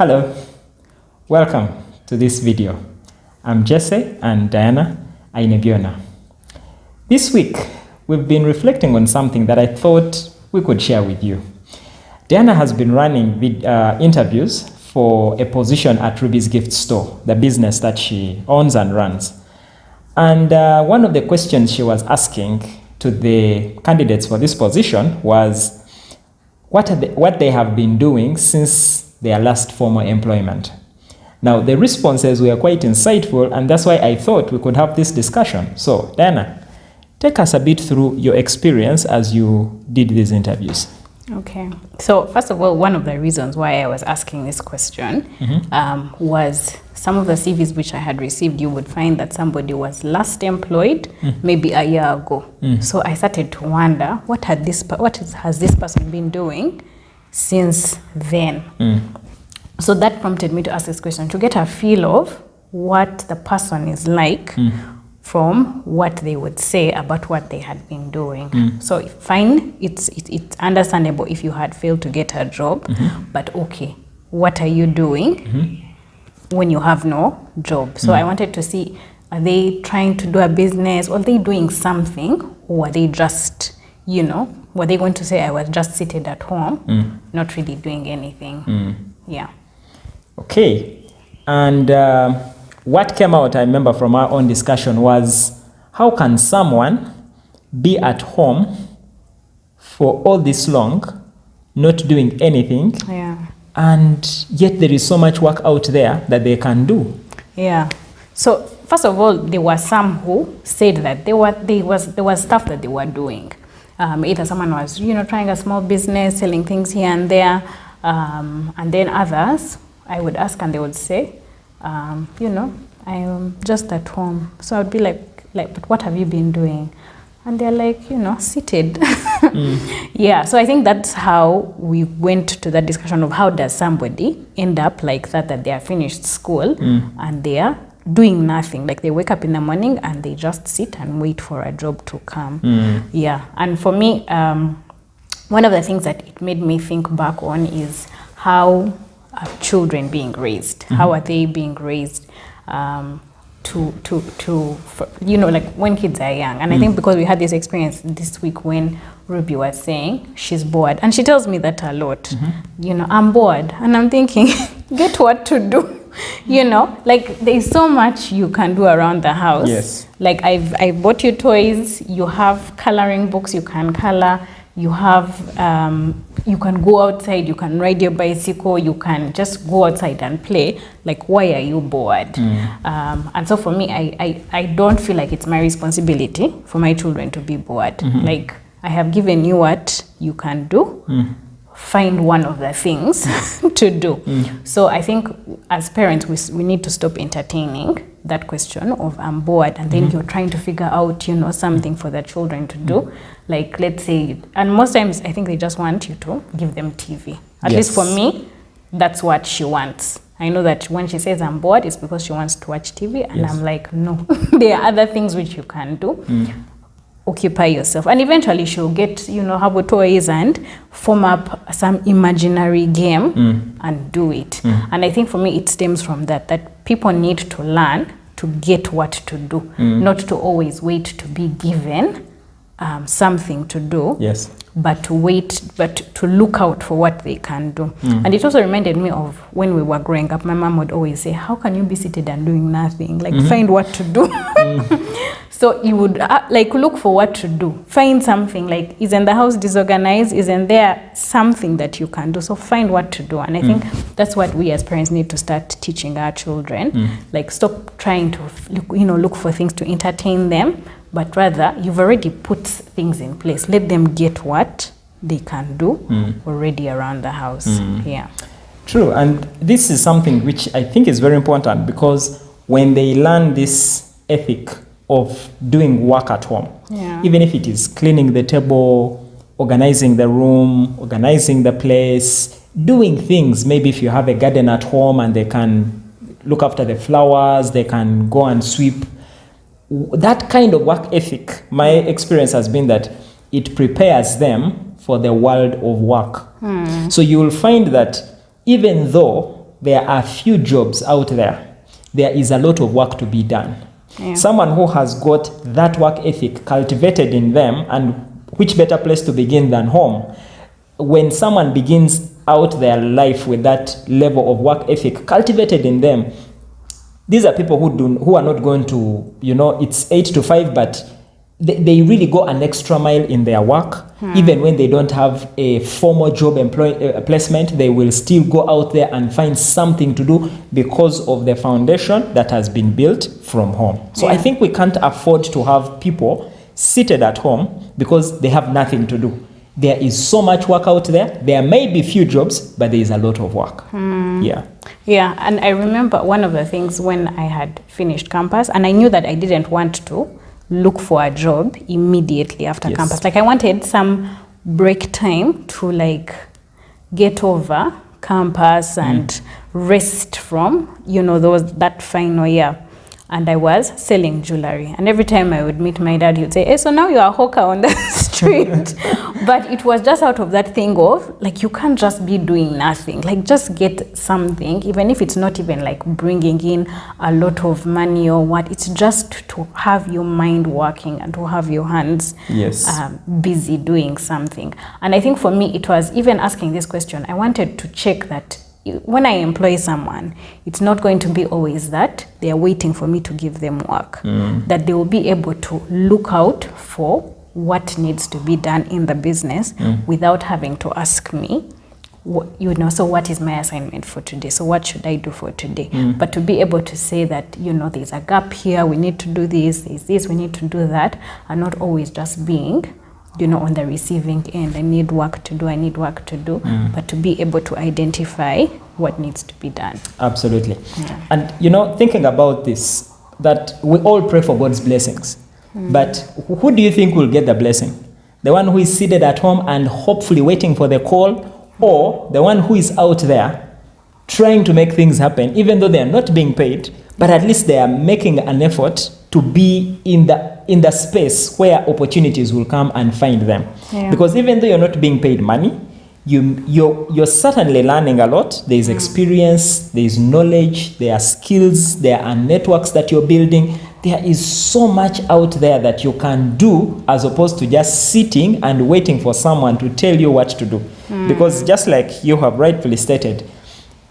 Hello, welcome to this video. I'm Jesse and Diana Ainebiona. This week, we've been reflecting on something that I thought we could share with you. Diana has been running interviews for a position at Ruby's Gift Store, the business that she owns and runs. And one of the questions she was asking to the candidates for this position was what they have been doing since their last formal employment. Now, the responses were quite insightful, and that's why I thought we could have this discussion. So, Diana, take us a bit through your experience as you did these interviews. Okay. So, first of all, one of the reasons why I was asking this question was some of the CVs which I had received, you would find that somebody was last employed maybe a year ago. So I started to wonder, what has this person been doing since then? So that prompted me to ask this question, to get a feel of what the person is like from what they would say about what they had been doing. So fine, it's understandable if you had failed to get a job, but okay, what are you doing when you have no job? So I wanted to see, are they trying to do a business, or are they doing something, or are they just, were they going to say, I was just seated at home, not really doing anything? Yeah. Okay. And what came out, I remember from our own discussion, was how can someone be at home for all this long, not doing anything, and yet there is so much work out there that they can do? Yeah. So first of all, there were some who said that there was stuff that they were doing. Either someone was, trying a small business, selling things here and there, and then others, I would ask and they would say, I am just at home. So I would be like, but what have you been doing? And they're like, seated. Yeah, so I think that's how we went to that discussion of how does somebody end up like that they are finished school and they are doing nothing. Like they wake up in the morning and they just sit and wait for a job to come. Yeah, and for me, one of the things that it made me think back on is how are children being raised? How are they being raised? Like when kids are young. And I think because we had this experience this week when Ruby was saying she's bored, and she tells me that a lot. I'm bored, and I'm thinking, get what to do. Like there's so much you can do around the house. Yes. Like I bought you toys. You have coloring books. You can color. You have you can go outside. You can ride your bicycle. You can just go outside and play. Like, why are you bored? And so for me, I don't feel like it's my responsibility for my children to be bored. Like, I have given you what you can do. Find one of the things to do. So I think as parents, we need to stop entertaining that question of I'm bored, and then you're trying to figure out, something for the children to do. Like, let's say, and most times I think they just want you to give them TV. At least for me, that's what she wants. I know that when she says I'm bored, it's because she wants to watch TV, and I'm like, no, there are other things which you can do. Occupy yourself, and eventually she'll get her toys and form up some imaginary game and do it. And I think for me it stems from that people need to learn to get what to do, not to always wait to be given something to do, but to look out for what they can do. And it also reminded me of when we were growing up. My mom would always say, how can you be seated and doing nothing? Like, find what to do. So you would look for what to do. Find something, like, isn't the house disorganized? Isn't there something that you can do? So find what to do. And I think that's what we as parents need to start teaching our children. Like, stop trying to look for things to entertain them, but rather you've already put things in place. Let them get what they can do already around the house. Yeah. True. And this is something which I think is very important, because when they learn this ethic of doing work at home, even if it is cleaning the table, organizing the room, organizing the place, doing things, maybe if you have a garden at home and they can look after the flowers, they can go and sweep. That kind of work ethic, my experience has been that it prepares them for the world of work. So you will find that even though there are few jobs out there, there is a lot of work to be done. Yeah. Someone who has got that work ethic cultivated in them, and which better place to begin than home? When someone begins out their life with that level of work ethic cultivated in them, these are people who are not going to, it's 8 to 5, but they really go an extra mile in their work. Even when they don't have a formal job placement, they will still go out there and find something to do because of the foundation that has been built from home. So I think we can't afford to have people seated at home because they have nothing to do. There is so much work out there. There may be few jobs, but there is a lot of work. Yeah, and I remember one of the things when I had finished campus, and I knew that I didn't want to look for a job immediately after campus. Like I wanted some break time to like get over campus and rest from, that final year. And I was selling jewelry. And every time I would meet my dad, he would say, hey, so now you're a hawker on the street. But it was just out of that thing of, like, you can't just be doing nothing. Like, just get something, even if it's not even like bringing in a lot of money or what. It's just to have your mind working and to have your hands busy doing something. And I think for me, it was even asking this question, I wanted to check that when I employ someone, it's not going to be always that they are waiting for me to give them work, that they will be able to look out for what needs to be done in the business without having to ask me, so what is my assignment for today? So what should I do for today? But to be able to say that, there's a gap here, we need to do this, there's this, we need to do that, and not always just being on the receiving end, I need work to do, but to be able to identify what needs to be done. Absolutely. And, thinking about this, that we all pray for God's blessings, but who do you think will get the blessing? The one who is seated at home and hopefully waiting for the call, or the one who is out there trying to make things happen, even though they are not being paid, but at least they are making an effort to be in the space where opportunities will come and find them. Because even though you're not being paid money, you're certainly learning a lot. There is experience, there is knowledge, there are skills, there are networks that you're building. There is so much out there that you can do as opposed to just sitting and waiting for someone to tell you what to do. Because just like you have rightfully stated,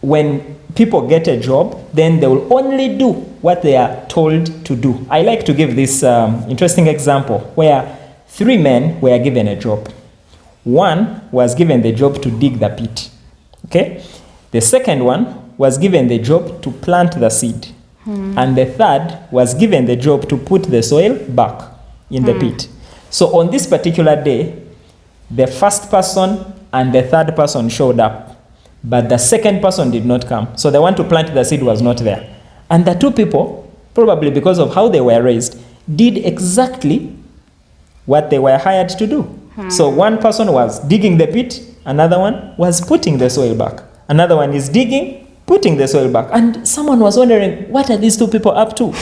when people get a job, then they will only do what they are told to do. I like to give this interesting example where 3 men were given a job. One was given the job to dig the pit. Okay? The second one was given the job to plant the seed. And the third was given the job to put the soil back in the pit. So on this particular day, the first person and the third person showed up, but the second person did not come. So the one to plant the seed was not there. And the 2 people, probably because of how they were raised, did exactly what they were hired to do. So one person was digging the pit, another one was putting the soil back. Another one is digging, putting the soil back. And someone was wondering, what are these 2 people up to?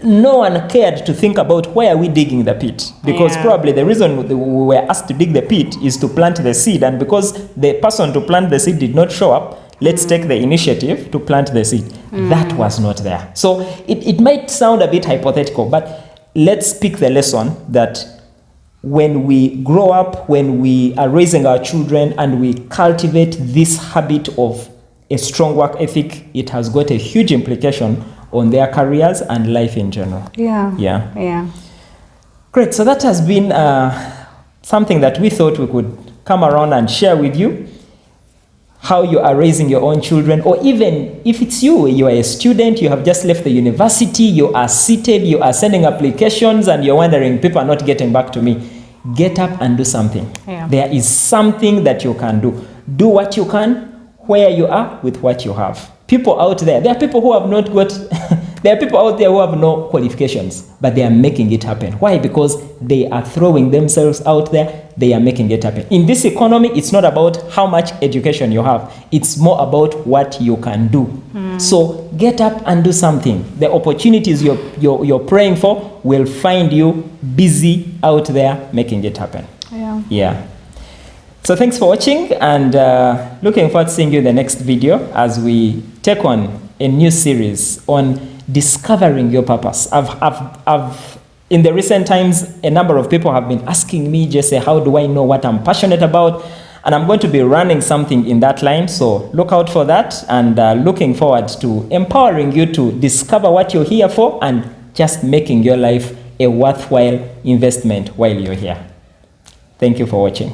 No one cared to think about why are we digging the pit? Because probably the reason we were asked to dig the pit is to plant the seed. And because the person to plant the seed did not show up, let's take the initiative to plant the seed. That was not there. So it might sound a bit hypothetical, but let's pick the lesson that when we grow up, when we are raising our children and we cultivate this habit of a strong work ethic, it has got a huge implication on their careers and life in general. Yeah. Great. So that has been something that we thought we could come around and share with you, how you are raising your own children, or even if it's you are a student, you have just left the university, you are seated, you are sending applications, and you're wondering, people are not getting back to me. Get up and do something. There is something that you can do. Do what you can, where you are, with what you have. People out there are people who have not got, there are people out there who have no qualifications, but they are making it happen. Why? Because they are throwing themselves out there, they are making it happen. In this economy, it's not about how much education you have, it's more about what you can do. So get up and do something. The opportunities you're praying for will find you busy out there making it happen. Yeah. So thanks for watching, and looking forward to seeing you in the next video as we take on a new series on discovering your purpose. In the recent times, a number of people have been asking me, just say, how do I know what I'm passionate about? And I'm going to be running something in that line, so look out for that, and looking forward to empowering you to discover what you're here for and just making your life a worthwhile investment while you're here. Thank you for watching.